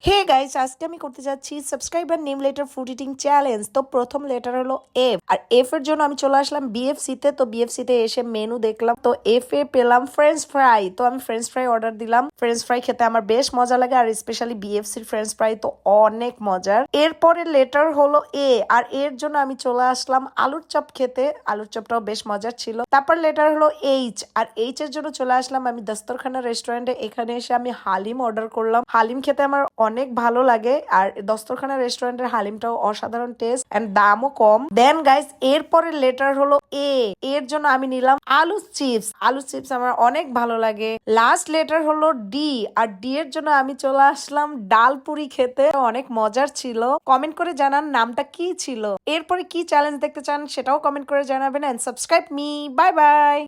Hey guys, আজকে আমি করতে যাচ্ছি subscriber name letter food eating challenge. তো প্রথম লেটার হলো এফ, আর এফ এর জন্য আমি চলে আসলাম বিএফসি তে। তো বিএফসি তে এসে মেনু দেখলাম, তো এফ এ পেলাম ফ্রেঞ্চ ফ্রাই। তো আমি ফ্রেঞ্চ ফ্রাই অর্ডার দিলাম। ফ্রেঞ্চ ফ্রাই খেতে আমার বেশ মজা লাগে, আর স্পেশালি বিএফসির ফ্রেঞ্চ ফ্রাই তো অনেক মজার। এরপরে লেটার হলো এ, আর এর জন্য আমি চলে আসলাম আলুর চপ খেতে। আলুর চপটাও বেশ মজার ছিল। তারপর লেটার হলো এইচ, আর এইচ এর জন্য চলে আসলাম আমি দস্তরখানা রেস্টুরেন্টে। এখানে এসে আমি হালিম অর্ডার করলাম। হালিম খেতে আমার অনেক ভালো লাগে, আর দস্তরখানা রেস্টুরেন্টের হালিমটাও অসাধারণ টেস্ট এন্ড দামও কম। দেন গাইস, এরপরে লেটার হলো এ, এর জন্য আমি নিলাম আলু চিপস। আলু চিপস আমার অনেক ভালো লাগে। লাস্ট লেটার হলো ডি, আর ডি এর জন্য আমি চলে আসলাম ডাল পুরি খেতে। অনেক মজার ছিল। কমেন্ট করে জানান নামটা কি ছিল। এরপরে কি চ্যালেঞ্জ দেখতে চান সেটাও কমেন্ট করে জানাবেন, and subscribe me. Bye by.